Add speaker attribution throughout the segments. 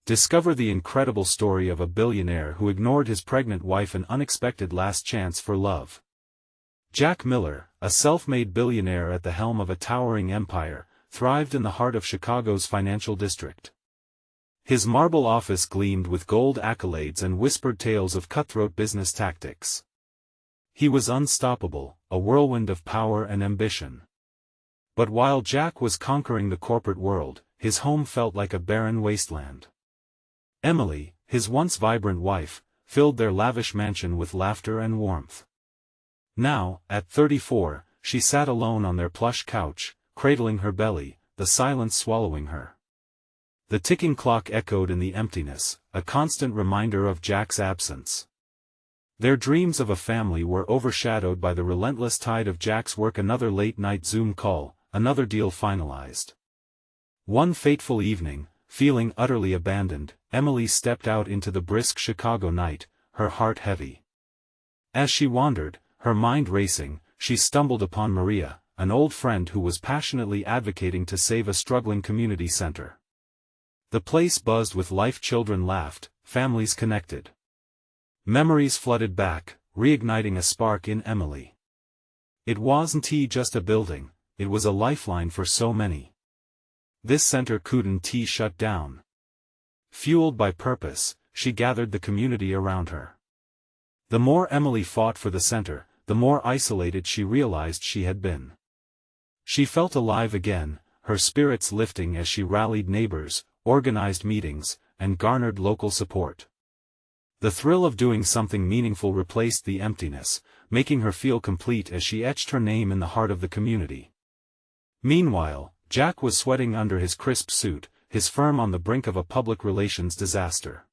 Speaker 1: Discover the incredible story of a billionaire who ignored his pregnant wife, an unexpected last chance for love. Jack Miller, a self-made billionaire at the helm of a towering empire, thrived in the heart of Chicago's financial district. His marble office gleamed with gold accolades and whispered tales of cutthroat business tactics. He was unstoppable, a whirlwind of power and ambition. But while Jack was conquering the corporate world, his home felt like a barren wasteland. Emily, his once vibrant wife, filled their lavish mansion with laughter and warmth. Now, at 34, she sat alone on their plush couch, cradling her belly, the silence swallowing her. The ticking clock echoed in the emptiness, a constant reminder of Jack's absence. Their dreams of a family were overshadowed by the relentless tide of Jack's work. Another late-night Zoom call, another deal finalized. One fateful evening, feeling utterly abandoned, Emily stepped out into the brisk Chicago night, her heart heavy. As she wandered, her mind racing, she stumbled upon Maria, an old friend who was passionately advocating to save a struggling community center. The place buzzed with life. Children laughed, families connected. Memories flooded back, reigniting a spark in Emily. It wasn't just a building, it was a lifeline for so many. This center couldn't shut down. Fueled by purpose, she gathered the community around her. The more Emily fought for the center, the more isolated she realized she had been. She felt alive again, her spirits lifting as she rallied neighbors, organized meetings, and garnered local support. The thrill of doing something meaningful replaced the emptiness, making her feel complete as she etched her name in the heart of the community. Meanwhile, Jack was sweating under his crisp suit, his firm on the brink of a public relations disaster.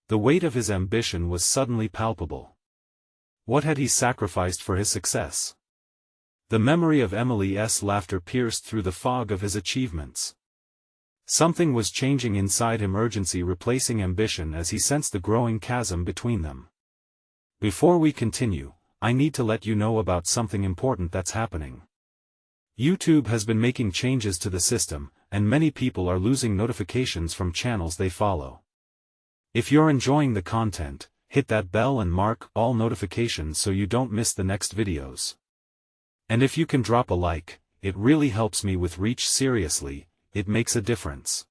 Speaker 1: The weight of his ambition was suddenly palpable. What had he sacrificed for his success? The memory of Emily's laughter pierced through the fog of his achievements. Something was changing inside him, urgency replacing ambition as he sensed the growing chasm between them. Before we continue, I need to let you know about something important that's happening. YouTube has been making changes to the system, and many people are losing notifications from channels they follow. If you're enjoying the content, hit that bell and mark all notifications so you don't miss the next videos. And if you can drop a like, it really helps me with reach. Seriously, it makes a difference.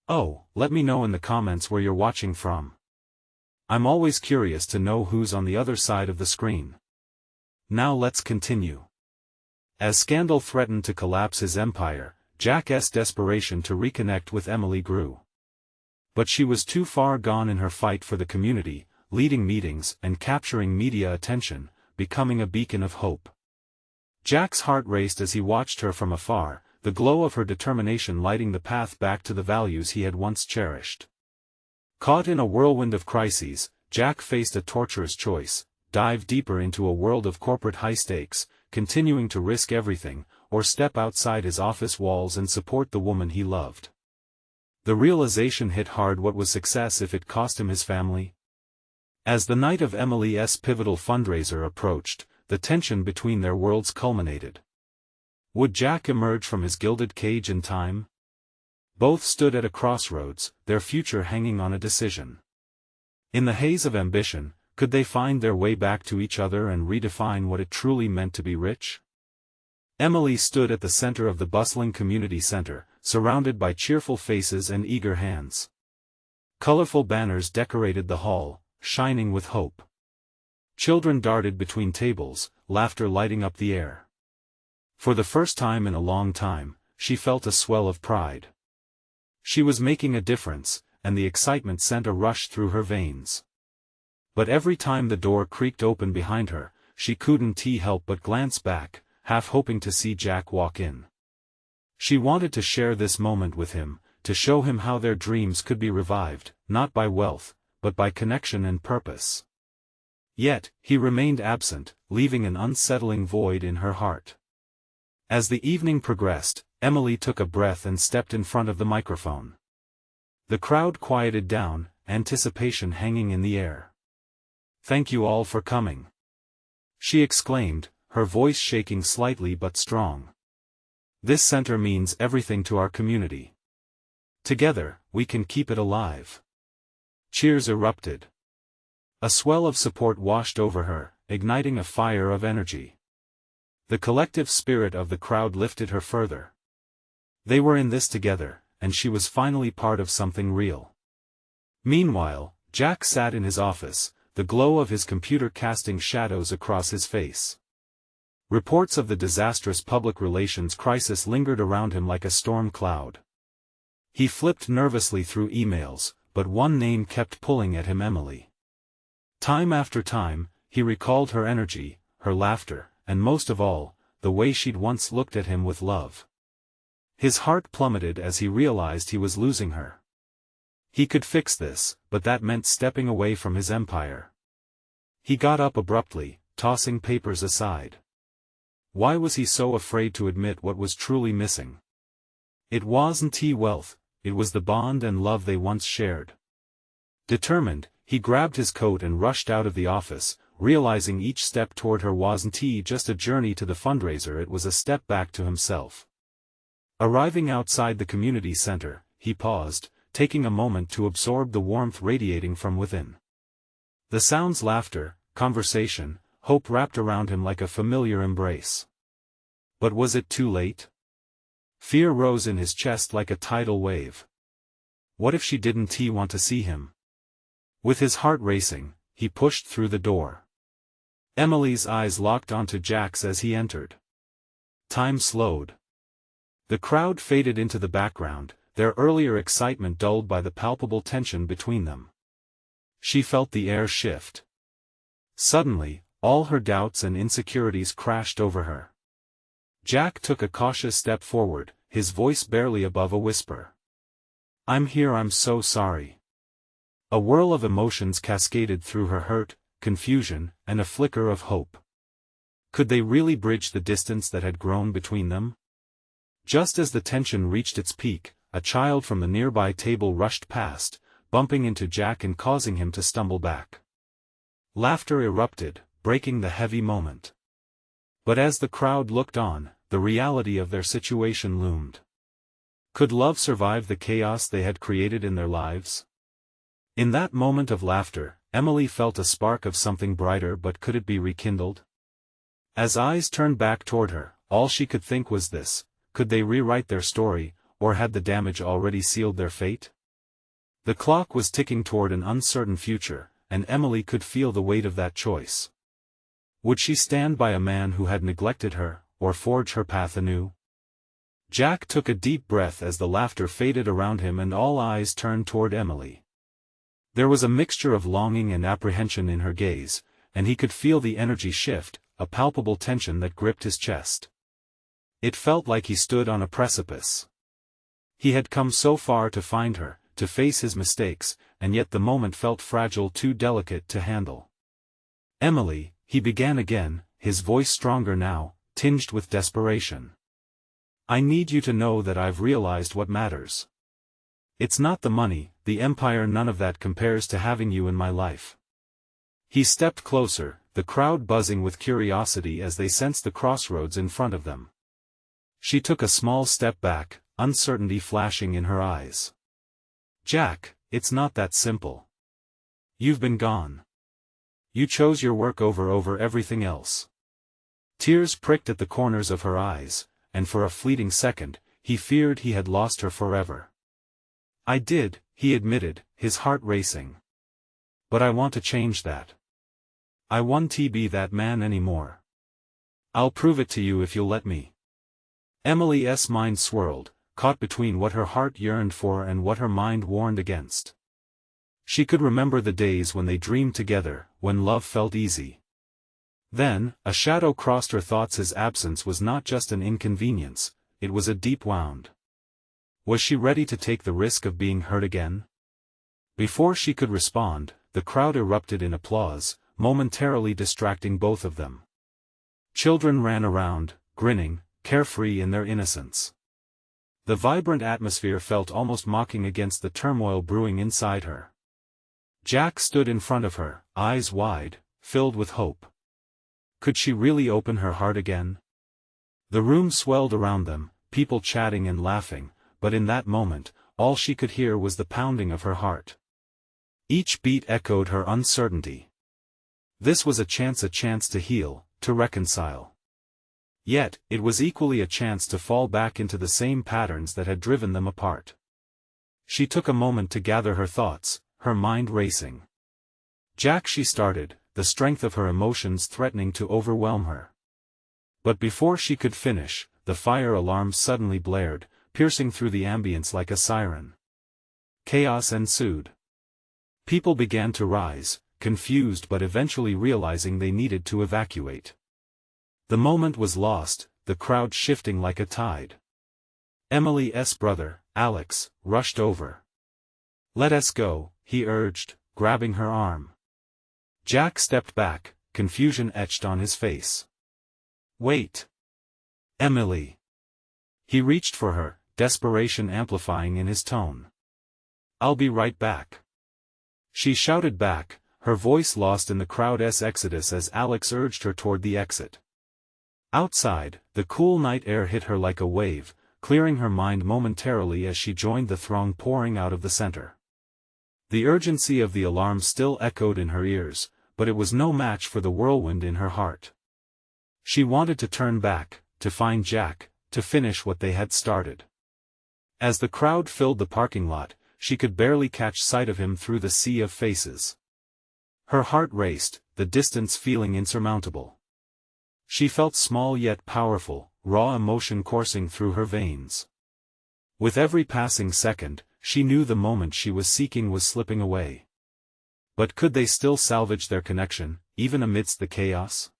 Speaker 1: Oh, let me know in the comments where you're watching from. I'm always curious to know who's on the other side of the screen. Now let's continue. As scandal threatened to collapse his empire, Jack's desperation to reconnect with Emily grew. But she was too far gone in her fight for the community, leading meetings and capturing media attention, becoming a beacon of hope. Jack's heart raced as he watched her from afar, the glow of her determination lighting the path back to the values he had once cherished. Caught in a whirlwind of crises, Jack faced a torturous choice: dive deeper into a world of corporate high-stakes, continuing to risk everything, or step outside his office walls and support the woman he loved. The realization hit hard. What was success if it cost him his family? As the night of Emily's pivotal fundraiser approached, the tension between their worlds culminated. Would Jack emerge from his gilded cage in time? Both stood at a crossroads, their future hanging on a decision. In the haze of ambition, could they find their way back to each other and redefine what it truly meant to be rich? Emily stood at the center of the bustling community center, surrounded by cheerful faces and eager hands. Colorful banners decorated the hall, shining with hope. Children darted between tables, laughter lighting up the air. For the first time in a long time, she felt a swell of pride. She was making a difference, and the excitement sent a rush through her veins. But every time the door creaked open behind her, she couldn't help but glance back, half hoping to see Jack walk in. She wanted to share this moment with him, to show him how their dreams could be revived, not by wealth, but by connection and purpose. Yet, he remained absent, leaving an unsettling void in her heart. As the evening progressed, Emily took a breath and stepped in front of the microphone. The crowd quieted down, anticipation hanging in the air. "Thank you all for coming," she exclaimed, her voice shaking slightly but strong. "This center means everything to our community. Together, we can keep it alive." Cheers erupted. A swell of support washed over her, igniting a fire of energy. The collective spirit of the crowd lifted her further. They were in this together, and she was finally part of something real. Meanwhile, Jack sat in his office, the glow of his computer casting shadows across his face. Reports of the disastrous public relations crisis lingered around him like a storm cloud. He flipped nervously through emails, but one name kept pulling at him: Emily. Time after time, he recalled her energy, her laughter, and most of all, the way she'd once looked at him with love. His heart plummeted as he realized he was losing her. He could fix this, but that meant stepping away from his empire. He got up abruptly, tossing papers aside. Why was he so afraid to admit what was truly missing? It wasn't wealth, it was the bond and love they once shared. Determined, he grabbed his coat and rushed out of the office, realizing each step toward her wasn't just a journey to the fundraiser, it was a step back to himself. Arriving outside the community center, he paused, taking a moment to absorb the warmth radiating from within. The sounds, laughter, conversation, hope wrapped around him like a familiar embrace. But was it too late? Fear rose in his chest like a tidal wave. What if she didn't want to see him? With his heart racing, he pushed through the door. Emily's eyes locked onto Jack's as he entered. Time slowed. The crowd faded into the background, their earlier excitement dulled by the palpable tension between them. She felt the air shift. Suddenly, all her doubts and insecurities crashed over her. Jack took a cautious step forward, his voice barely above a whisper. "I'm here, I'm so sorry." A whirl of emotions cascaded through her: hurt, confusion, and a flicker of hope. Could they really bridge the distance that had grown between them? Just as the tension reached its peak, a child from the nearby table rushed past, bumping into Jack and causing him to stumble back. Laughter erupted, breaking the heavy moment. But as the crowd looked on, the reality of their situation loomed. Could love survive the chaos they had created in their lives? In that moment of laughter, Emily felt a spark of something brighter, but could it be rekindled? As eyes turned back toward her, all she could think was this: could they rewrite their story, or had the damage already sealed their fate? The clock was ticking toward an uncertain future, and Emily could feel the weight of that choice. Would she stand by a man who had neglected her, or forge her path anew? Jack took a deep breath as the laughter faded around him and all eyes turned toward Emily. There was a mixture of longing and apprehension in her gaze, and he could feel the energy shift, a palpable tension that gripped his chest. It felt like he stood on a precipice. He had come so far to find her, to face his mistakes, and yet the moment felt fragile, too delicate to handle. "Emily," he began again, his voice stronger now, tinged with desperation. "I need you to know that I've realized what matters. It's not the money, the empire, none of that compares to having you in my life." He stepped closer, the crowd buzzing with curiosity as they sensed the crossroads in front of them. She took a small step back, uncertainty flashing in her eyes. "Jack, it's not that simple. You've been gone. You chose your work over everything else." Tears pricked at the corners of her eyes, and for a fleeting second, he feared he had lost her forever. "I did," he admitted, his heart racing. "But I want to change that. I won't be that man anymore. I'll prove it to you if you'll let me." Emily's mind swirled, caught between what her heart yearned for and what her mind warned against. She could remember the days when they dreamed together, when love felt easy. Then, a shadow crossed her thoughts. His absence was not just an inconvenience, it was a deep wound. Was she ready to take the risk of being hurt again? Before she could respond, the crowd erupted in applause, momentarily distracting both of them. Children ran around, grinning, carefree in their innocence. The vibrant atmosphere felt almost mocking against the turmoil brewing inside her. Jack stood in front of her, eyes wide, filled with hope. Could she really open her heart again? The room swelled around them, people chatting and laughing, but in that moment, all she could hear was the pounding of her heart. Each beat echoed her uncertainty. This was a chance to heal, to reconcile. Yet, it was equally a chance to fall back into the same patterns that had driven them apart. She took a moment to gather her thoughts, her mind racing. "Jack," she started, the strength of her emotions threatening to overwhelm her. But before she could finish, the fire alarm suddenly blared, piercing through the ambience like a siren. Chaos ensued. People began to rise, confused but eventually realizing they needed to evacuate. The moment was lost, the crowd shifting like a tide. Emily's brother, Alex, rushed over. "Let us go," he urged, grabbing her arm. Jack stepped back, confusion etched on his face. "Wait. Emily." He reached for her, desperation amplifying in his tone. "I'll be right back." She shouted back, her voice lost in the crowd's exodus as Alex urged her toward the exit. Outside, the cool night air hit her like a wave, clearing her mind momentarily as she joined the throng pouring out of the center. The urgency of the alarm still echoed in her ears, but it was no match for the whirlwind in her heart. She wanted to turn back, to find Jack, to finish what they had started. As the crowd filled the parking lot, she could barely catch sight of him through the sea of faces. Her heart raced, the distance feeling insurmountable. She felt small yet powerful, raw emotion coursing through her veins. With every passing second, she knew the moment she was seeking was slipping away. But could they still salvage their connection, even amidst the chaos?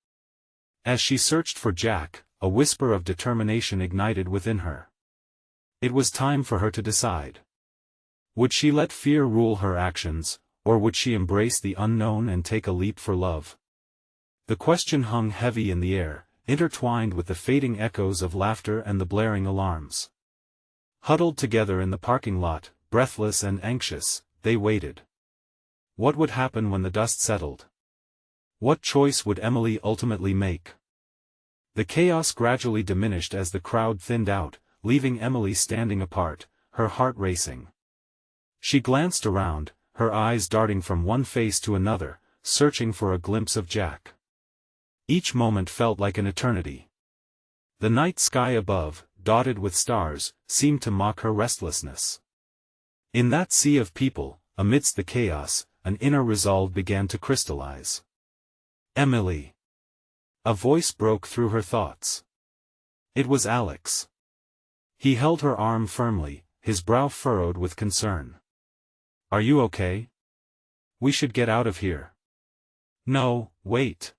Speaker 1: As she searched for Jack, a whisper of determination ignited within her. It was time for her to decide. Would she let fear rule her actions, or would she embrace the unknown and take a leap for love? The question hung heavy in the air, intertwined with the fading echoes of laughter and the blaring alarms. Huddled together in the parking lot, breathless and anxious, they waited. What would happen when the dust settled? What choice would Emily ultimately make? The chaos gradually diminished as the crowd thinned out, leaving Emily standing apart, her heart racing. She glanced around, her eyes darting from one face to another, searching for a glimpse of Jack. Each moment felt like an eternity. The night sky above, dotted with stars, seemed to mock her restlessness. In that sea of people, amidst the chaos, an inner resolve began to crystallize. "Emily." A voice broke through her thoughts. It was Alex. He held her arm firmly, his brow furrowed with concern. "Are you okay? We should get out of here." "No, wait."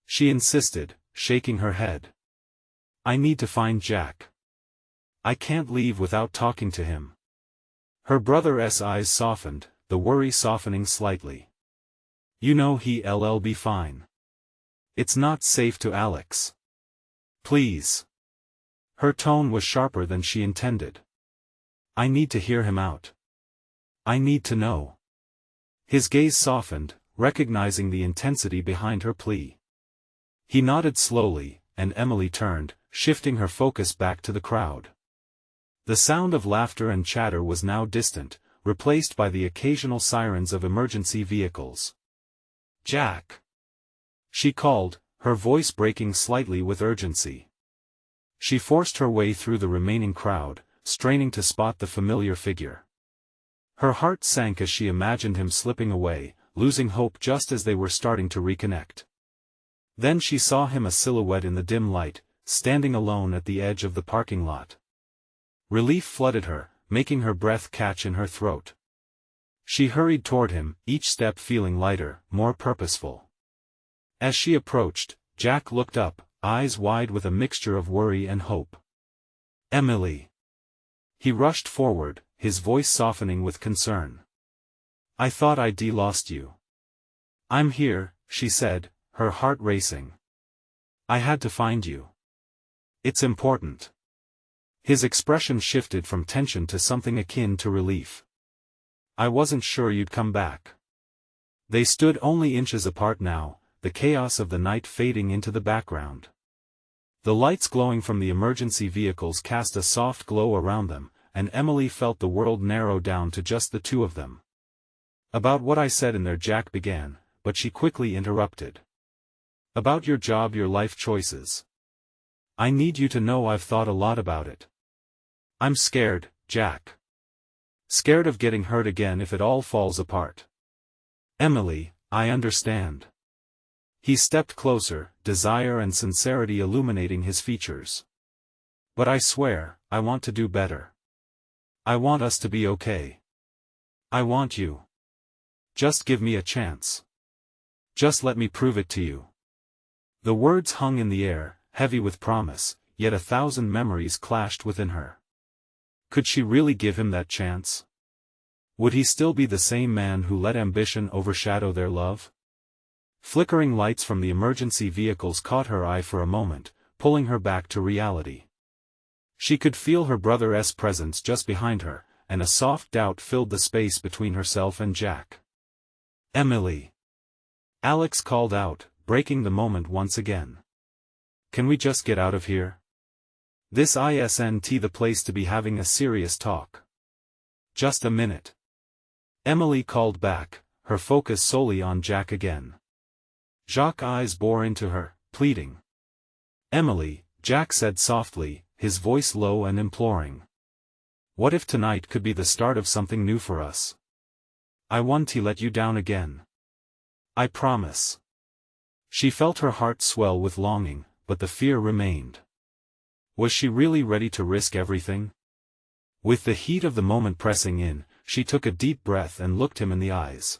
Speaker 1: She insisted, shaking her head. "I need to find Jack. I can't leave without talking to him." Her brother's eyes softened, the worry softening slightly. "You know he'll be fine. It's not safe to Alex. Please." Her tone was sharper than she intended. "I need to hear him out. I need to know." His gaze softened, recognizing the intensity behind her plea. He nodded slowly, and Emily turned, shifting her focus back to the crowd. The sound of laughter and chatter was now distant, replaced by the occasional sirens of emergency vehicles. "Jack!" she called, her voice breaking slightly with urgency. She forced her way through the remaining crowd, straining to spot the familiar figure. Her heart sank as she imagined him slipping away, losing hope just as they were starting to reconnect. Then she saw him, a silhouette in the dim light, standing alone at the edge of the parking lot. Relief flooded her, making her breath catch in her throat. She hurried toward him, each step feeling lighter, more purposeful. As she approached, Jack looked up, eyes wide with a mixture of worry and hope. "Emily." He rushed forward, his voice softening with concern. "I thought I'd lost you." "I'm here," she said, her heart racing. "I had to find you. It's important." His expression shifted from tension to something akin to relief. "I wasn't sure you'd come back." They stood only inches apart now, the chaos of the night fading into the background. The lights glowing from the emergency vehicles cast a soft glow around them, and Emily felt the world narrow down to just the two of them. "About what I said in there," Jack began, but she quickly interrupted. "About your job, your life choices. I need you to know I've thought a lot about it. I'm scared, Jack. Scared of getting hurt again if it all falls apart." "Emily, I understand." He stepped closer, desire and sincerity illuminating his features. "But I swear, I want to do better. I want us to be okay. I want you. Just give me a chance. Just let me prove it to you." The words hung in the air, heavy with promise, yet 1,000 memories clashed within her. Could she really give him that chance? Would he still be the same man who let ambition overshadow their love? Flickering lights from the emergency vehicles caught her eye for a moment, pulling her back to reality. She could feel her brother's presence just behind her, and a soft doubt filled the space between herself and Jack. "Emily!" Alex called out, breaking the moment once again. "Can we just get out of here? This isn't the place to be having a serious talk." "Just a minute." Emily called back, her focus solely on Jack again. Jacques' eyes bore into her, pleading. "Emily," Jack said softly, his voice low and imploring. "What if tonight could be the start of something new for us? I won't let you down again. I promise." She felt her heart swell with longing, but the fear remained. Was she really ready to risk everything? With the heat of the moment pressing in, she took a deep breath and looked him in the eyes.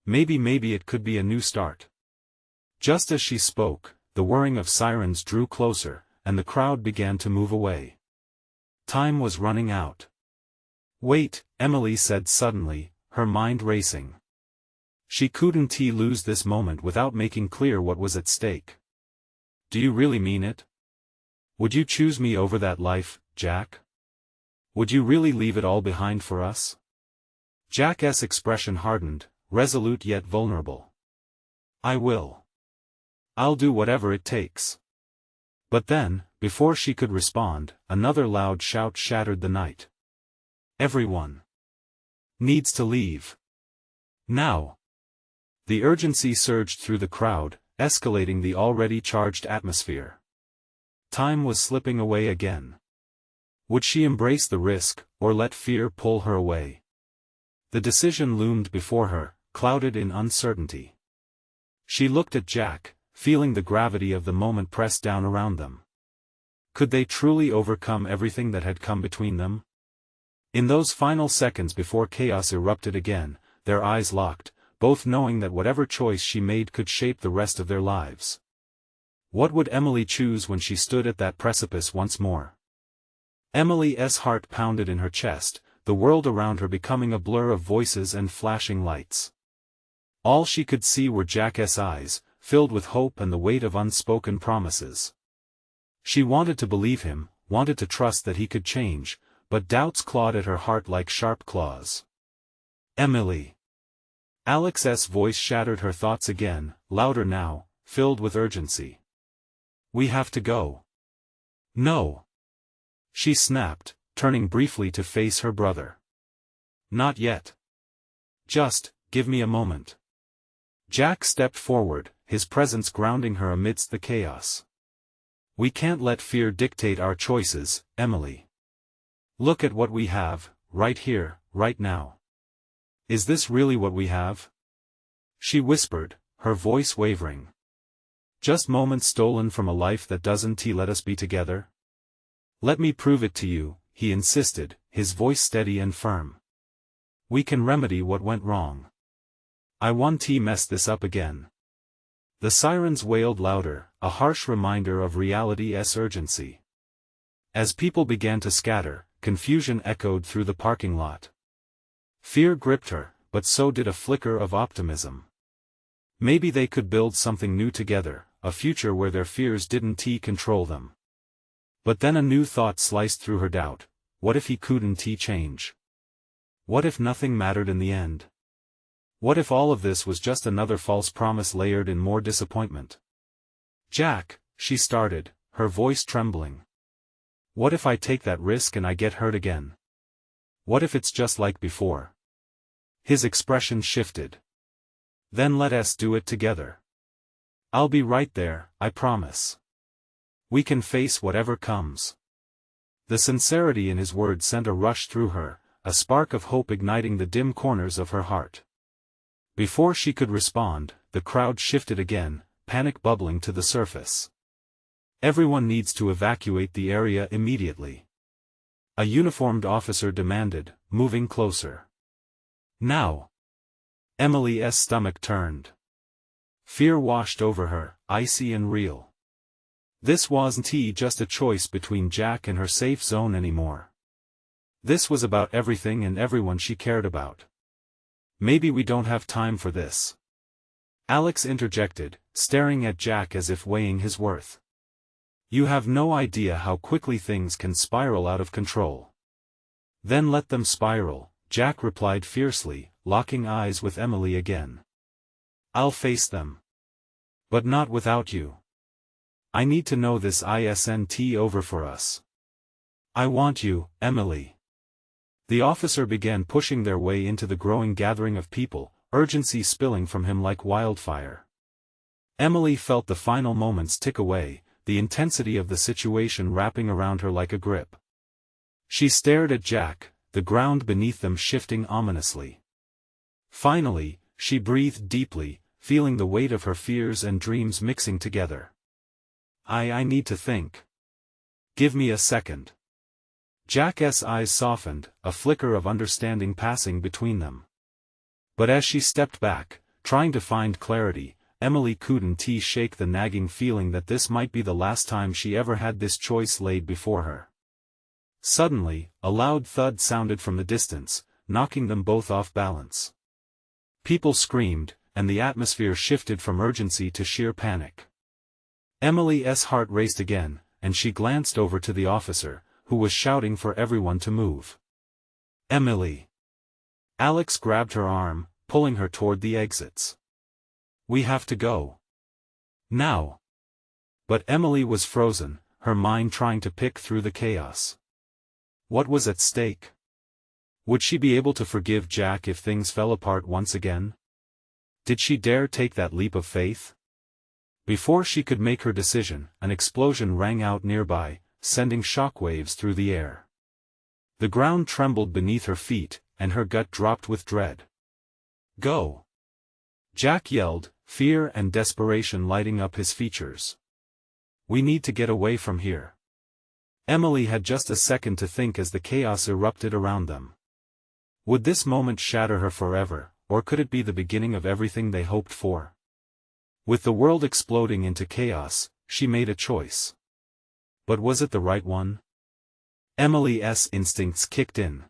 Speaker 1: Maybe it could be a new start. Just as she spoke, the whirring of sirens drew closer, and the crowd began to move away. Time was running out. "Wait," Emily said suddenly, her mind racing. She couldn't lose this moment without making clear what was at stake. "Do you really mean it? Would you choose me over that life, Jack? Would you really leave it all behind for us?" Jack's expression hardened, resolute yet vulnerable. "I will. I'll do whatever it takes." But then, before she could respond, another loud shout shattered the night. "Everyone needs to leave. Now." The urgency surged through the crowd, escalating the already charged atmosphere. Time was slipping away again. Would she embrace the risk, or let fear pull her away? The decision loomed before her, clouded in uncertainty. She looked at Jack, feeling the gravity of the moment press down around them. Could they truly overcome everything that had come between them? In those final seconds before chaos erupted again, their eyes locked, both knowing that whatever choice she made could shape the rest of their lives. What would Emily choose when she stood at that precipice once more? Emily's heart pounded in her chest, the world around her becoming a blur of voices and flashing lights. All she could see were Jack's eyes, filled with hope and the weight of unspoken promises. She wanted to believe him, wanted to trust that he could change, but doubts clawed at her heart like sharp claws. "Emily!" Alex's voice shattered her thoughts again, louder now, filled with urgency. "We have to go." "No!" she snapped, turning briefly to face her brother. "Not yet. Just, give me a moment." Jack stepped forward, his presence grounding her amidst the chaos. "We can't let fear dictate our choices, Emily. Look at what we have, right here, right now. Is this really what we have?" she whispered, her voice wavering. "Just moments stolen from a life that doesn't let us be together?" "Let me prove it to you," he insisted, his voice steady and firm. "We can remedy what went wrong. I won't mess this up again." The sirens wailed louder, a harsh reminder of reality's urgency. As people began to scatter, confusion echoed through the parking lot. Fear gripped her, but so did a flicker of optimism. Maybe they could build something new together, a future where their fears didn't control them. But then a new thought sliced through her doubt. What if he couldn't change? What if nothing mattered in the end? What if all of this was just another false promise layered in more disappointment? "Jack," she started, her voice trembling. "What if I take that risk and I get hurt again?" What if it's just like before? His expression shifted. Then let us do it together. I'll be right there, I promise. We can face whatever comes. The sincerity in his words sent a rush through her, a spark of hope igniting the dim corners of her heart. Before she could respond, the crowd shifted again, panic bubbling to the surface. Everyone needs to evacuate the area immediately. A uniformed officer demanded, moving closer. Now. Emily's stomach turned. Fear washed over her, icy and real. This wasn't just a choice between Jack and her safe zone anymore. This was about everything and everyone she cared about. Maybe we don't have time for this. Alex interjected, staring at Jack as if weighing his worth. You have no idea how quickly things can spiral out of control. Then let them spiral, Jack replied fiercely, locking eyes with Emily again. I'll face them. But not without you. I need to know this isn't over for us. I want you, Emily. The officer began pushing their way into the growing gathering of people, urgency spilling from him like wildfire. Emily felt the final moments tick away, the intensity of the situation wrapping around her like a grip. She stared at Jack, the ground beneath them shifting ominously. Finally, she breathed deeply, feeling the weight of her fears and dreams mixing together. I need to think. Give me a second. Jack's eyes softened, a flicker of understanding passing between them. But as she stepped back, trying to find clarity, Emily couldn't shake the nagging feeling that this might be the last time she ever had this choice laid before her. Suddenly, a loud thud sounded from the distance, knocking them both off balance. People screamed, and the atmosphere shifted from urgency to sheer panic. Emily's heart raced again, and she glanced over to the officer, who was shouting for everyone to move. Emily. Alex grabbed her arm, pulling her toward the exits. We have to go. Now. But Emily was frozen, her mind trying to pick through the chaos. What was at stake? Would she be able to forgive Jack if things fell apart once again? Did she dare take that leap of faith? Before she could make her decision, an explosion rang out nearby, sending shockwaves through the air. The ground trembled beneath her feet, and her gut dropped with dread. Go! Jack yelled, fear and desperation lighting up his features. We need to get away from here. Emily had just a second to think as the chaos erupted around them. Would this moment shatter her forever, or could it be the beginning of everything they hoped for? With the world exploding into chaos, she made a choice. But was it the right one? Emily's instincts kicked in.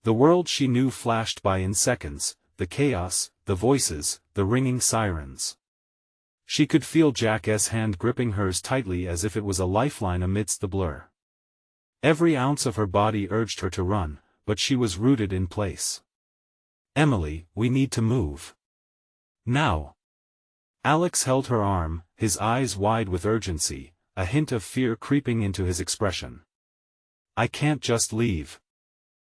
Speaker 1: The world she knew flashed by in seconds, the chaos, the voices, the ringing sirens. She could feel Jack's hand gripping hers tightly as if it was a lifeline amidst the blur. Every ounce of her body urged her to run, but she was rooted in place. Emily, we need to move. Now. Alex held her arm, his eyes wide with urgency, a hint of fear creeping into his expression. I can't just leave.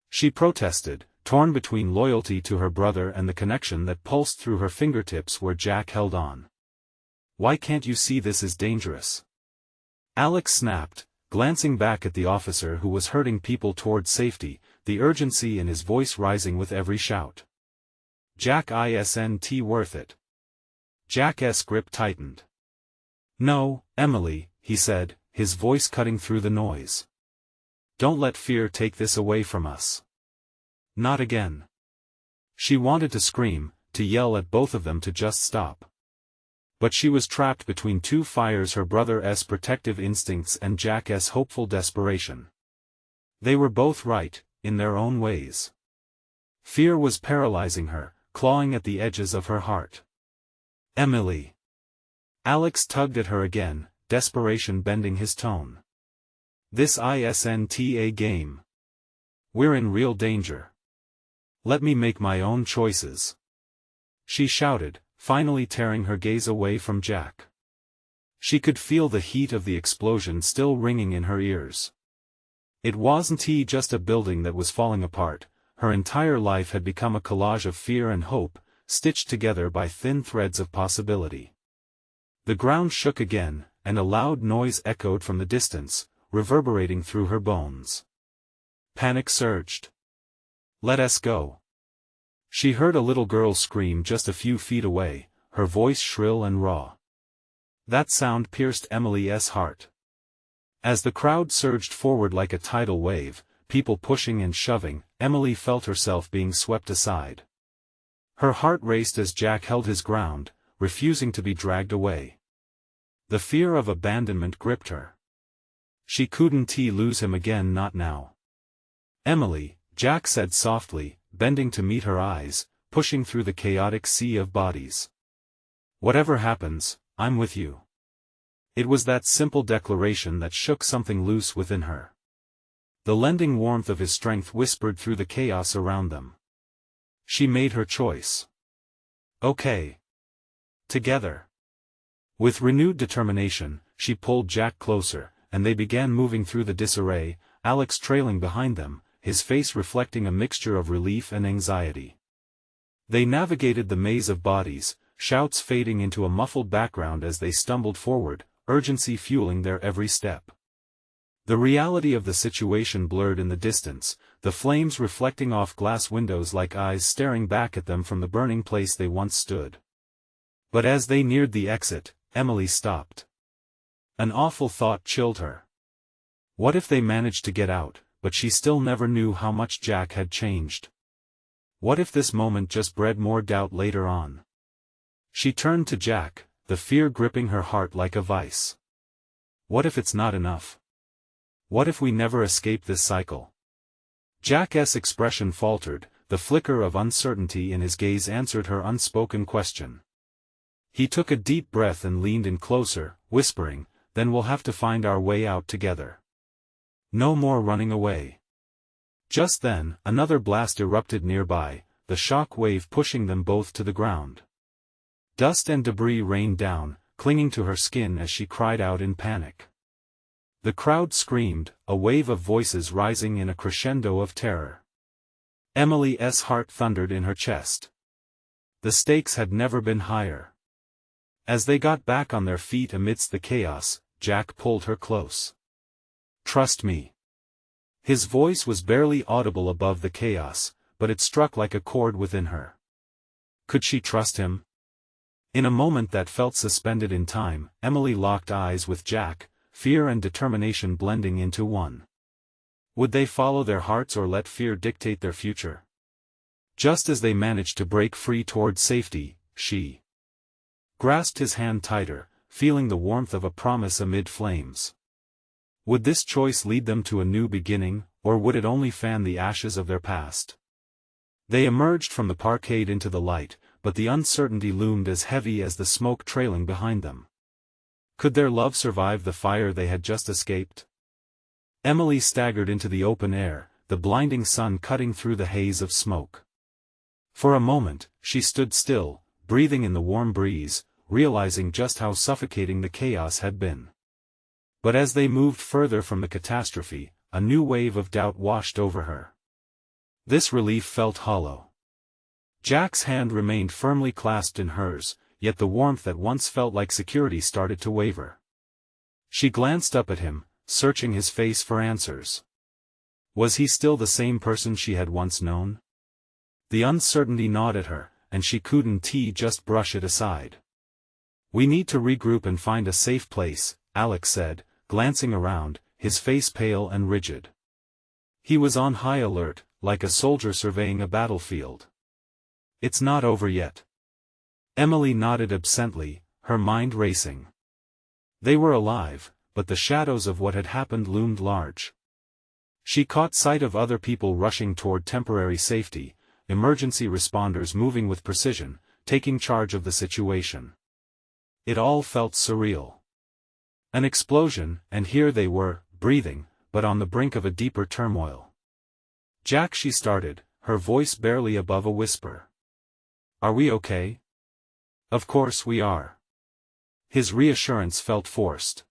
Speaker 1: She protested, torn between loyalty to her brother and the connection that pulsed through her fingertips where Jack held on. Why can't you see this is dangerous? Alex snapped, glancing back at the officer who was herding people toward safety, the urgency in his voice rising with every shout. Jack isn't worth it. Jack's grip tightened. No, Emily, he said, his voice cutting through the noise. Don't let fear take this away from us. Not again. She wanted to scream, to yell at both of them to just stop. But she was trapped between two fires: her brother's protective instincts and Jack's hopeful desperation. They were both right, in their own ways. Fear was paralyzing her, clawing at the edges of her heart. Emily. Alex tugged at her again, desperation bending his tone. This isn't a game. We're in real danger. Let me make my own choices. She shouted, finally tearing her gaze away from Jack. She could feel the heat of the explosion still ringing in her ears. It wasn't just a building that was falling apart, her entire life had become a collage of fear and hope, stitched together by thin threads of possibility. The ground shook again, and a loud noise echoed from the distance, reverberating through her bones. Panic surged. "Let us go." She heard a little girl scream just a few feet away, her voice shrill and raw. That sound pierced Emily's heart. As the crowd surged forward like a tidal wave, people pushing and shoving, Emily felt herself being swept aside. Her heart raced as Jack held his ground, refusing to be dragged away. The fear of abandonment gripped her. She couldn't lose him again, not now. "Emily," Jack said softly, bending to meet her eyes, pushing through the chaotic sea of bodies. "Whatever happens, I'm with you." It was that simple declaration that shook something loose within her. The lending warmth of his strength whispered through the chaos around them. She made her choice. "Okay. Together." With renewed determination, she pulled Jack closer, and they began moving through the disarray, Alex trailing behind them, his face reflecting a mixture of relief and anxiety. They navigated the maze of bodies, shouts fading into a muffled background as they stumbled forward, urgency fueling their every step. The reality of the situation blurred in the distance, the flames reflecting off glass windows like eyes staring back at them from the burning place they once stood. But as they neared the exit, Emily stopped. An awful thought chilled her. What if they managed to get out, but she still never knew how much Jack had changed? What if this moment just bred more doubt later on? She turned to Jack, the fear gripping her heart like a vice. What if it's not enough? What if we never escape this cycle? Jack's expression faltered, the flicker of uncertainty in his gaze answered her unspoken question. He took a deep breath and leaned in closer, whispering, "Then we'll have to find our way out together. No more running away." Just then, another blast erupted nearby, the shock wave pushing them both to the ground. Dust and debris rained down, clinging to her skin as she cried out in panic. The crowd screamed, a wave of voices rising in a crescendo of terror. Emily's heart thundered in her chest. The stakes had never been higher. As they got back on their feet amidst the chaos, Jack pulled her close. "Trust me." His voice was barely audible above the chaos, but it struck like a chord within her. Could she trust him? In a moment that felt suspended in time, Emily locked eyes with Jack, fear and determination blending into one. Would they follow their hearts or let fear dictate their future? Just as they managed to break free toward safety, she grasped his hand tighter, feeling the warmth of a promise amid flames. Would this choice lead them to a new beginning, or would it only fan the ashes of their past? They emerged from the parkade into the light, but the uncertainty loomed as heavy as the smoke trailing behind them. Could their love survive the fire they had just escaped? Emily staggered into the open air, the blinding sun cutting through the haze of smoke. For a moment, she stood still, breathing in the warm breeze, realizing just how suffocating the chaos had been. But as they moved further from the catastrophe, a new wave of doubt washed over her. This relief felt hollow. Jack's hand remained firmly clasped in hers, yet the warmth that once felt like security started to waver. She glanced up at him, searching his face for answers. Was he still the same person she had once known? The uncertainty gnawed at her, and she couldn't just brush it aside. "We need to regroup and find a safe place," Alex said, glancing around, his face pale and rigid. He was on high alert, like a soldier surveying a battlefield. "It's not over yet." Emily nodded absently, her mind racing. They were alive, but the shadows of what had happened loomed large. She caught sight of other people rushing toward temporary safety, emergency responders moving with precision, taking charge of the situation. It all felt surreal. An explosion, and here they were, breathing, but on the brink of a deeper turmoil. "Jack," she started, her voice barely above a whisper. "Are we okay?" "Of course we are." His reassurance felt forced.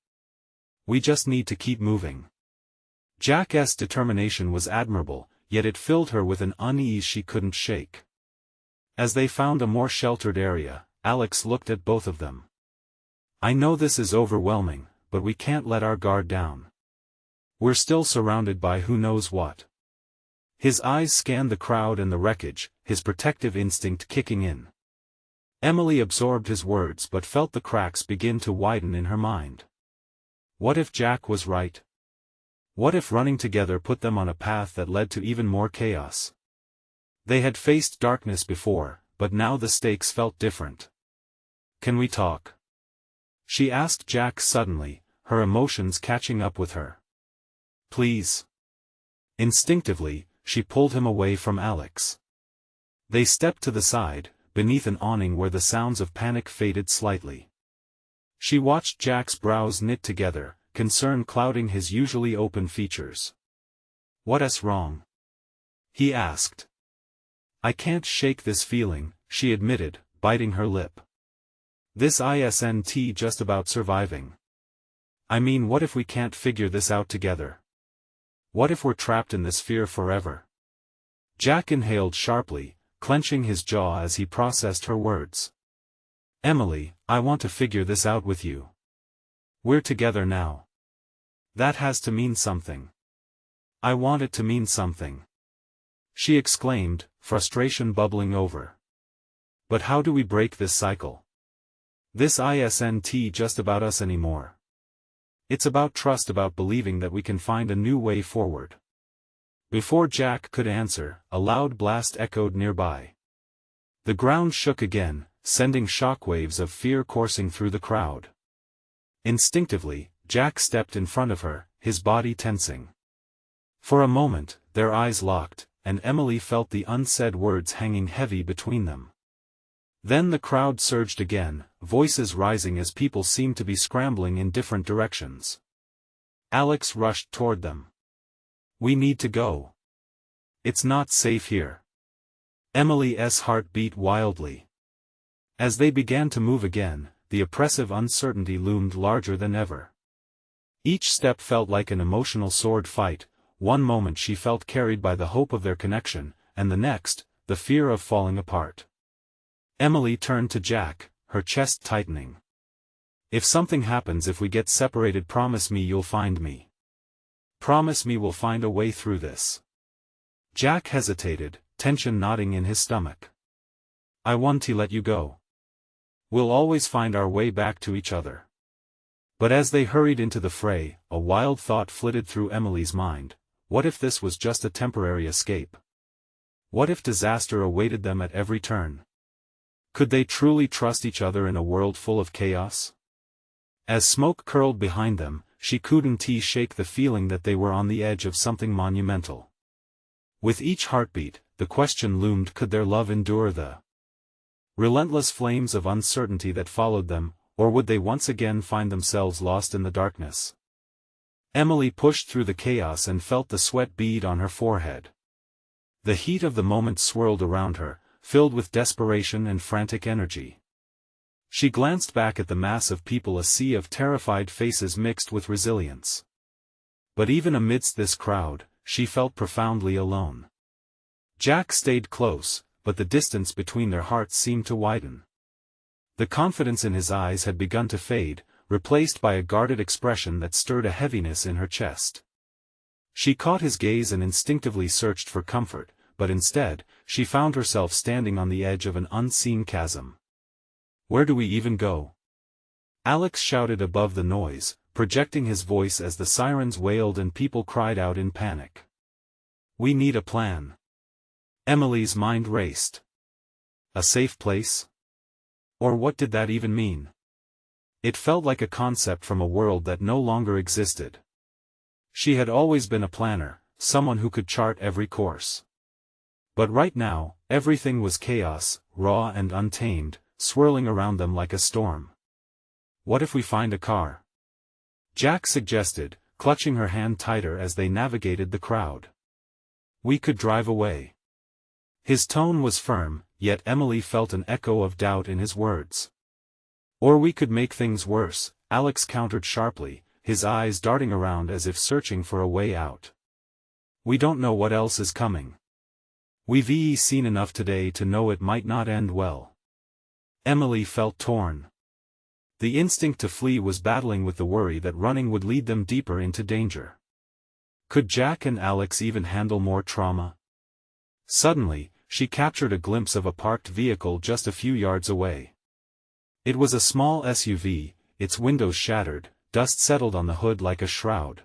Speaker 1: "We just need to keep moving." Jack's determination was admirable, yet it filled her with an unease she couldn't shake. As they found a more sheltered area, Alex looked at both of them. "I know this is overwhelming, but we can't let our guard down. We're still surrounded by who knows what." His eyes scanned the crowd and the wreckage, his protective instinct kicking in. Emily absorbed his words but felt the cracks begin to widen in her mind. What if Jack was right? What if running together put them on a path that led to even more chaos? They had faced darkness before, but now the stakes felt different. "Can we talk?" she asked Jack suddenly, her emotions catching up with her. "Please." Instinctively, she pulled him away from Alex. They stepped to the side, beneath an awning where the sounds of panic faded slightly. She watched Jack's brows knit together, concern clouding his usually open features. "What's wrong?" he asked. "I can't shake this feeling," she admitted, biting her lip. "This isn't just about surviving. I mean, what if we can't figure this out together? What if we're trapped in this fear forever?" Jack inhaled sharply, clenching his jaw as he processed her words. "Emily, I want to figure this out with you. We're together now. That has to mean something. I want it to mean something," she exclaimed, frustration bubbling over. "But how do we break this cycle? This isn't just about us anymore. It's about trust, about believing that we can find a new way forward." Before Jack could answer, a loud blast echoed nearby. The ground shook again, sending shockwaves of fear coursing through the crowd. Instinctively, Jack stepped in front of her, his body tensing. For a moment, their eyes locked, and Emily felt the unsaid words hanging heavy between them. Then the crowd surged again, voices rising as people seemed to be scrambling in different directions. Alex rushed toward them. "We need to go. It's not safe here." Emily's heart beat wildly. As they began to move again, the oppressive uncertainty loomed larger than ever. Each step felt like an emotional sword fight. One moment she felt carried by the hope of their connection, and the next, the fear of falling apart. Emily turned to Jack, her chest tightening. "If something happens, if we get separated, promise me you'll find me. Promise me we'll find a way through this." Jack hesitated, tension knotting in his stomach. "I want to let you go. We'll always find our way back to each other." But as they hurried into the fray, a wild thought flitted through Emily's mind. What if this was just a temporary escape? What if disaster awaited them at every turn? Could they truly trust each other in a world full of chaos? As smoke curled behind them, she couldn't shake the feeling that they were on the edge of something monumental. With each heartbeat, the question loomed: could their love endure the relentless flames of uncertainty that followed them, or would they once again find themselves lost in the darkness? Emily pushed through the chaos and felt the sweat bead on her forehead. The heat of the moment swirled around her, filled with desperation and frantic energy. She glanced back at the mass of people, a sea of terrified faces mixed with resilience. But even amidst this crowd, she felt profoundly alone. Jack stayed close, but the distance between their hearts seemed to widen. The confidence in his eyes had begun to fade, replaced by a guarded expression that stirred a heaviness in her chest. She caught his gaze and instinctively searched for comfort, but instead, she found herself standing on the edge of an unseen chasm. "Where do we even go?" Alex shouted above the noise, projecting his voice as the sirens wailed and people cried out in panic. "We need a plan." Emily's mind raced. A safe place? Or what did that even mean? It felt like a concept from a world that no longer existed. She had always been a planner, someone who could chart every course. But right now, everything was chaos, raw and untamed, swirling around them like a storm. "What if we find a car?" Jack suggested, clutching her hand tighter as they navigated the crowd. "We could drive away." His tone was firm, yet Emily felt an echo of doubt in his words. "Or we could make things worse," Alex countered sharply, his eyes darting around as if searching for a way out. We don't know what else is coming. We've seen enough today to know it might not end well. Emily felt torn. The instinct to flee was battling with the worry that running would lead them deeper into danger. Could Jack and Alex even handle more trauma? Suddenly, she captured a glimpse of a parked vehicle just a few yards away. It was a small SUV, its windows shattered, dust settled on the hood like a shroud.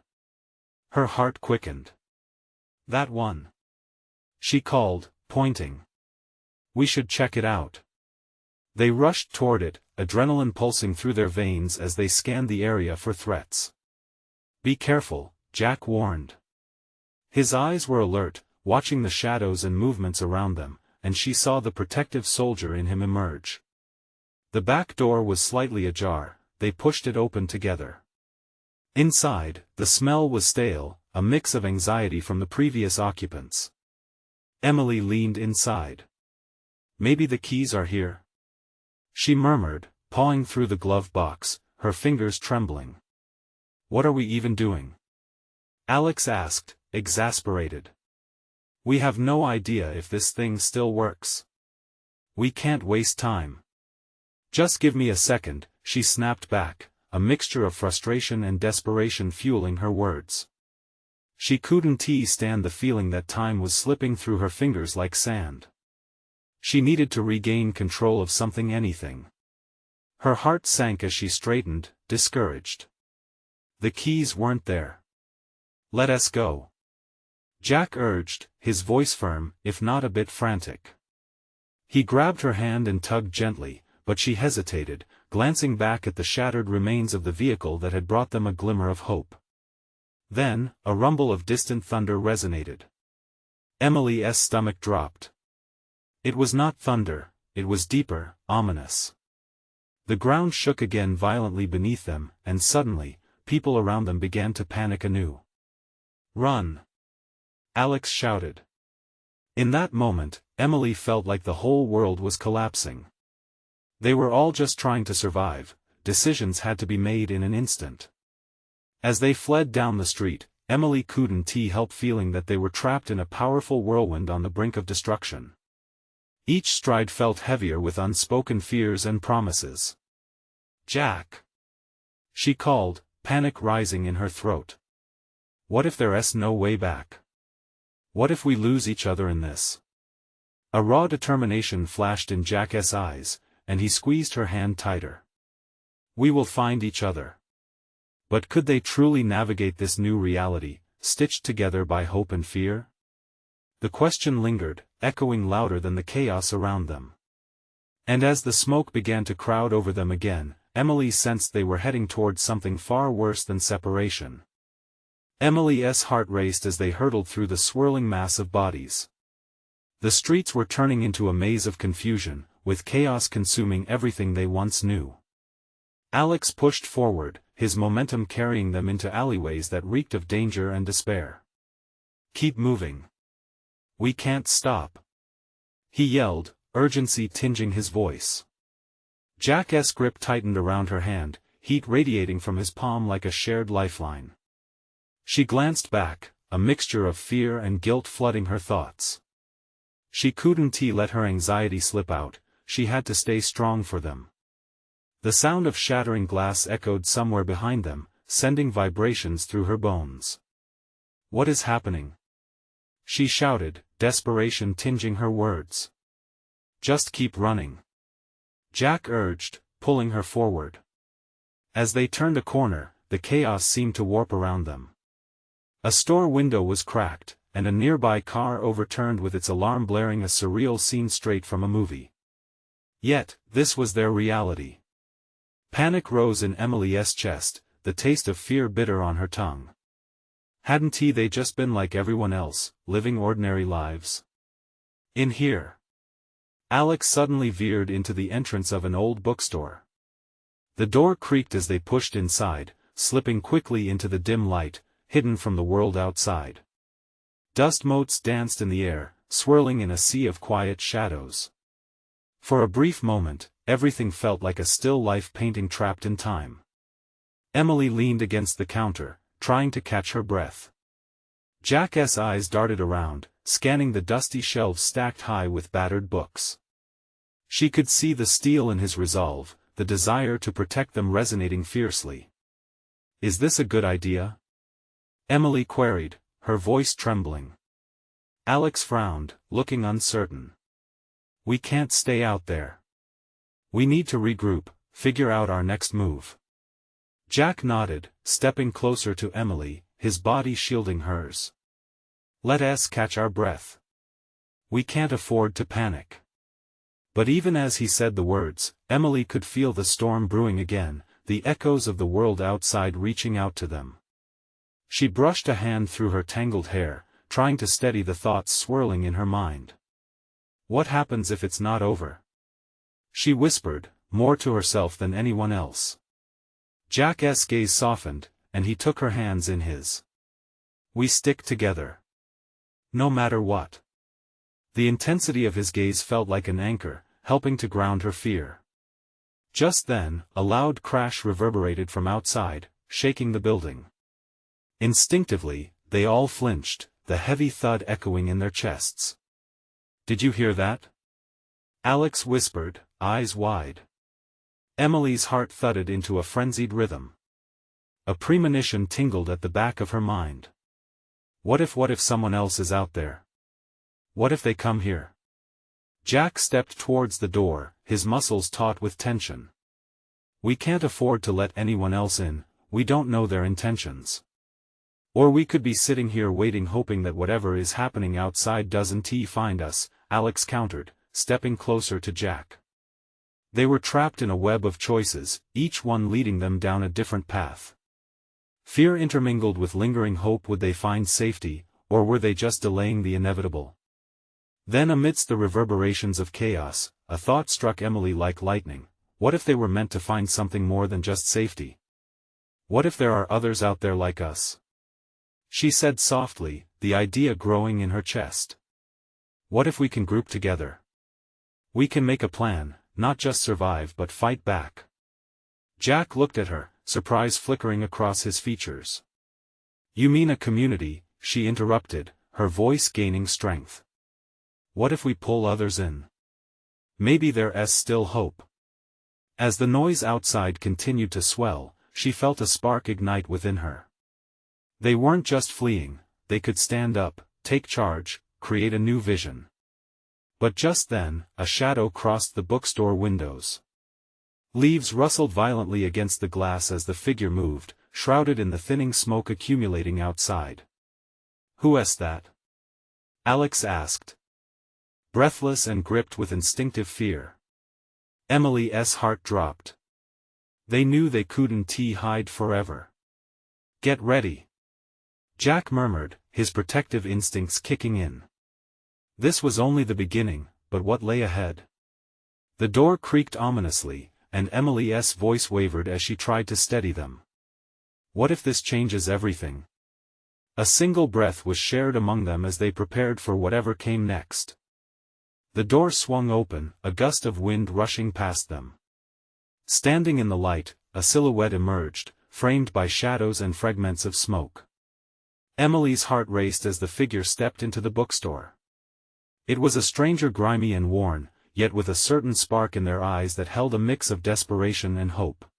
Speaker 1: Her heart quickened. That one. She called, pointing. We should check it out. They rushed toward it, adrenaline pulsing through their veins as they scanned the area for threats. Be careful, Jack warned. His eyes were alert, watching the shadows and movements around them, and she saw the protective soldier in him emerge. The back door was slightly ajar, they pushed it open together. Inside, the smell was stale, a mix of anxiety from the previous occupants. Emily leaned inside. Maybe the keys are here? She murmured, pawing through the glove box, her fingers trembling. What are we even doing? Alex asked, exasperated. We have no idea if this thing still works. We can't waste time. Just give me a second, she snapped back, a mixture of frustration and desperation fueling her words. She couldn't stand the feeling that time was slipping through her fingers like sand. She needed to regain control of something, anything. Her heart sank as she straightened, discouraged. The keys weren't there. Let us go. Jack urged, his voice firm, if not a bit frantic. He grabbed her hand and tugged gently, but she hesitated, glancing back at the shattered remains of the vehicle that had brought them a glimmer of hope. Then, a rumble of distant thunder resonated. Emily's stomach dropped. It was not thunder, it was deeper, ominous. The ground shook again violently beneath them, and suddenly, people around them began to panic anew. Run! Alex shouted. In that moment, Emily felt like the whole world was collapsing. They were all just trying to survive, decisions had to be made in an instant. As they fled down the street, Emily couldn't help feeling that they were trapped in a powerful whirlwind on the brink of destruction. Each stride felt heavier with unspoken fears and promises. Jack! She called, panic rising in her throat. What if there's no way back? What if we lose each other in this? A raw determination flashed in Jack's eyes, and he squeezed her hand tighter. We will find each other. But could they truly navigate this new reality, stitched together by hope and fear? The question lingered, echoing louder than the chaos around them. And as the smoke began to crowd over them again, Emily sensed they were heading towards something far worse than separation. Emily's heart raced as they hurtled through the swirling mass of bodies. The streets were turning into a maze of confusion, with chaos consuming everything they once knew. Alex pushed forward, his momentum carrying them into alleyways that reeked of danger and despair. Keep moving. We can't stop. He yelled, urgency tinging his voice. Jack's grip tightened around her hand, heat radiating from his palm like a shared lifeline. She glanced back, a mixture of fear and guilt flooding her thoughts. She couldn't let her anxiety slip out, she had to stay strong for them. The sound of shattering glass echoed somewhere behind them, sending vibrations through her bones. What is happening? She shouted, desperation tinging her words. Just keep running. Jack urged, pulling her forward. As they turned a corner, the chaos seemed to warp around them. A store window was cracked, and a nearby car overturned with its alarm blaring, a surreal scene straight from a movie. Yet, this was their reality. Panic rose in Emily's chest, the taste of fear bitter on her tongue. Hadn't they just been like everyone else, living ordinary lives? In here. Alex suddenly veered into the entrance of an old bookstore. The door creaked as they pushed inside, slipping quickly into the dim light, hidden from the world outside. Dust motes danced in the air, swirling in a sea of quiet shadows. For a brief moment, everything felt like a still life painting trapped in time. Emily leaned against the counter, trying to catch her breath. Jack's eyes darted around, scanning the dusty shelves stacked high with battered books. She could see the steel in his resolve, the desire to protect them resonating fiercely. "Is this a good idea?" Emily queried, her voice trembling. Alex frowned, looking uncertain. "We can't stay out there. We need to regroup, figure out our next move." Jack nodded, stepping closer to Emily, his body shielding hers. "Let us catch our breath. We can't afford to panic." But even as he said the words, Emily could feel the storm brewing again, the echoes of the world outside reaching out to them. She brushed a hand through her tangled hair, trying to steady the thoughts swirling in her mind. "What happens if it's not over?" she whispered, more to herself than anyone else. Jack's gaze softened, and he took her hands in his. "We stick together. No matter what." The intensity of his gaze felt like an anchor, helping to ground her fear. Just then, a loud crash reverberated from outside, shaking the building. Instinctively, they all flinched, the heavy thud echoing in their chests. "Did you hear that?" Alex whispered, eyes wide. Emily's heart thudded into a frenzied rhythm. A premonition tingled at the back of her mind. What if someone else is out there? What if they come here? Jack stepped towards the door, his muscles taut with tension. "We can't afford to let anyone else in, we don't know their intentions. Or we could be sitting here waiting hoping that whatever is happening outside doesn't find us," Alex countered, stepping closer to Jack. They were trapped in a web of choices, each one leading them down a different path. Fear intermingled with lingering hope. Would they find safety, or were they just delaying the inevitable? Then amidst the reverberations of chaos, a thought struck Emily like lightning. What if they were meant to find something more than just safety? What if there are others out there like us? She said softly, the idea growing in her chest. What if we can group together? We can make a plan, not just survive but fight back. Jack looked at her, surprise flickering across his features. "You mean a community?" she interrupted, her voice gaining strength. "What if we pull others in? Maybe there's still hope." As the noise outside continued to swell, she felt a spark ignite within her. They weren't just fleeing, they could stand up, take charge, create a new vision. But just then, a shadow crossed the bookstore windows. Leaves rustled violently against the glass as the figure moved, shrouded in the thinning smoke accumulating outside. "Who's that?" Alex asked. Breathless and gripped with instinctive fear. Emily's heart dropped. They knew they couldn't hide forever. "Get ready," Jack murmured, his protective instincts kicking in. This was only the beginning, but what lay ahead? The door creaked ominously, and Emily's voice wavered as she tried to steady them. What if this changes everything? A single breath was shared among them as they prepared for whatever came next. The door swung open, a gust of wind rushing past them. Standing in the light, a silhouette emerged, framed by shadows and fragments of smoke. Emily's heart raced as the figure stepped into the bookstore. It was a stranger, grimy and worn, yet with a certain spark in their eyes that held a mix of desperation and hope.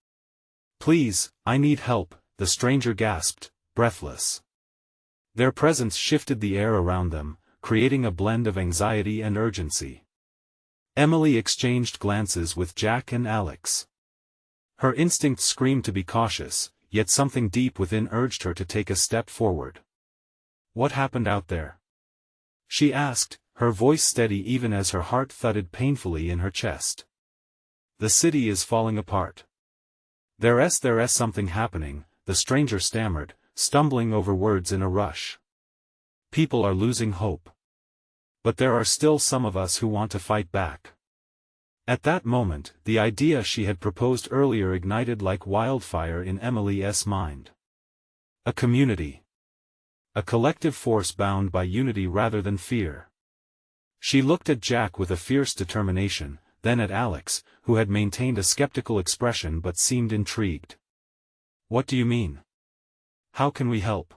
Speaker 1: "Please, I need help," the stranger gasped, breathless. Their presence shifted the air around them, creating a blend of anxiety and urgency. Emily exchanged glances with Jack and Alex. Her instincts screamed to be cautious, yet something deep within urged her to take a step forward. "What happened out there?" she asked, her voice steady even as her heart thudded painfully in her chest. "The city is falling apart. There's something happening," the stranger stammered, stumbling over words in a rush. "People are losing hope. But there are still some of us who want to fight back." At that moment, the idea she had proposed earlier ignited like wildfire in Emily's mind. A community. A collective force bound by unity rather than fear. She looked at Jack with a fierce determination, then at Alex, who had maintained a skeptical expression but seemed intrigued. What do you mean? How can we help?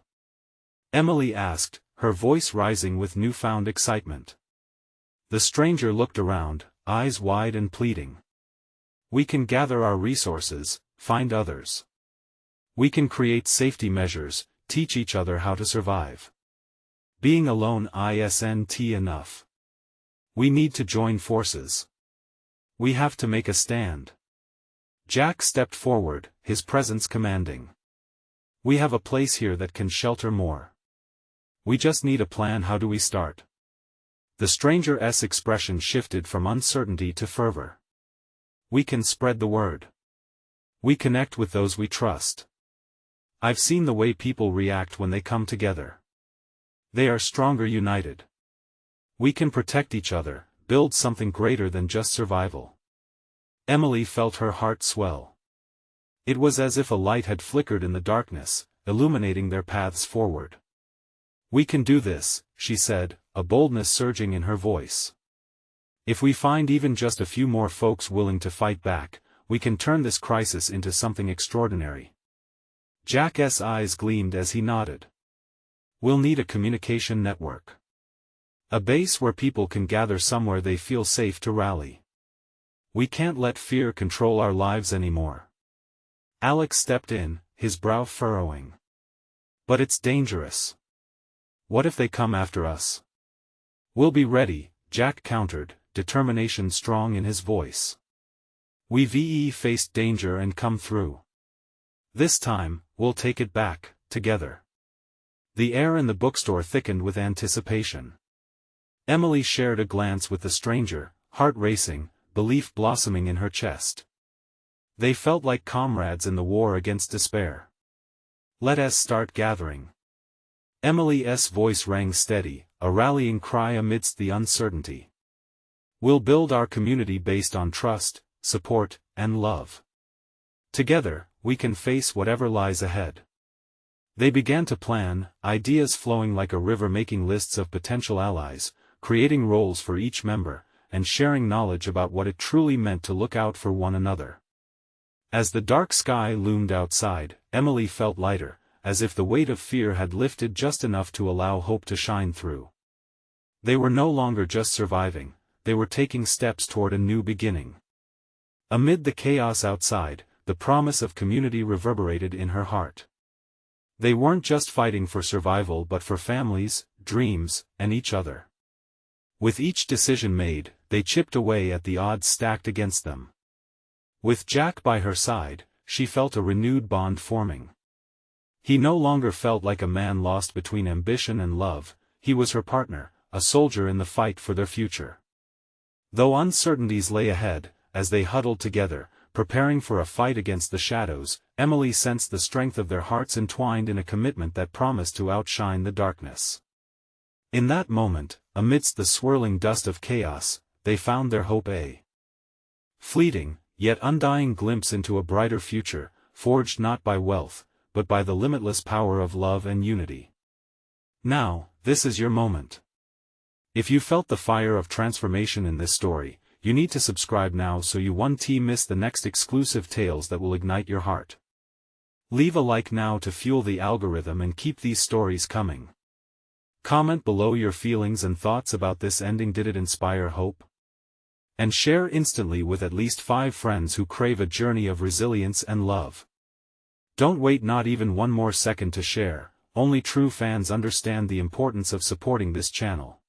Speaker 1: Emily asked, her voice rising with newfound excitement. The stranger looked around, eyes wide and pleading. We can gather our resources, find others. We can create safety measures, teach each other how to survive. Being alone isn't enough. We need to join forces. We have to make a stand. Jack stepped forward, his presence commanding. We have a place here that can shelter more. We just need a plan. How do we start? The stranger's expression shifted from uncertainty to fervor. We can spread the word. We connect with those we trust. I've seen the way people react when they come together. They are stronger united. We can protect each other, build something greater than just survival. Emily felt her heart swell. It was as if a light had flickered in the darkness, illuminating their paths forward. We can do this, she said, a boldness surging in her voice. If we find even just a few more folks willing to fight back, we can turn this crisis into something extraordinary. Jack's eyes gleamed as he nodded. We'll need a communication network. A base where people can gather somewhere they feel safe to rally. We can't let fear control our lives anymore. Alex stepped in, his brow furrowing. But it's dangerous. What if they come after us? We'll be ready, Jack countered, determination strong in his voice. We've faced danger and come through. This time, we'll take it back, together. The air in the bookstore thickened with anticipation. Emily shared a glance with the stranger, heart racing, belief blossoming in her chest. They felt like comrades in the war against despair. Let us start gathering. Emily's voice rang steady, a rallying cry amidst the uncertainty. We'll build our community based on trust, support, and love. Together, we can face whatever lies ahead. They began to plan, ideas flowing like a river, making lists of potential allies, creating roles for each member, and sharing knowledge about what it truly meant to look out for one another. As the dark sky loomed outside, Emily felt lighter, as if the weight of fear had lifted just enough to allow hope to shine through. They were no longer just surviving, they were taking steps toward a new beginning. Amid the chaos outside, the promise of community reverberated in her heart. They weren't just fighting for survival but for families, dreams, and each other. With each decision made, they chipped away at the odds stacked against them. With Jack by her side, she felt a renewed bond forming. He no longer felt like a man lost between ambition and love, he was her partner, a soldier in the fight for their future. Though uncertainties lay ahead, as they huddled together, preparing for a fight against the shadows, Emily sensed the strength of their hearts entwined in a commitment that promised to outshine the darkness. In that moment, amidst the swirling dust of chaos, they found their hope, a fleeting, yet undying glimpse into a brighter future, forged not by wealth, but by the limitless power of love and unity. Now, this is your moment. If you felt the fire of transformation in this story, you need to subscribe now so you won't miss the next exclusive tales that will ignite your heart. Leave a like now to fuel the algorithm and keep these stories coming. Comment below your feelings and thoughts about this ending. Did it inspire hope? And share instantly with at least 5 friends who crave a journey of resilience and love. Don't wait not even one more second to share, only true fans understand the importance of supporting this channel.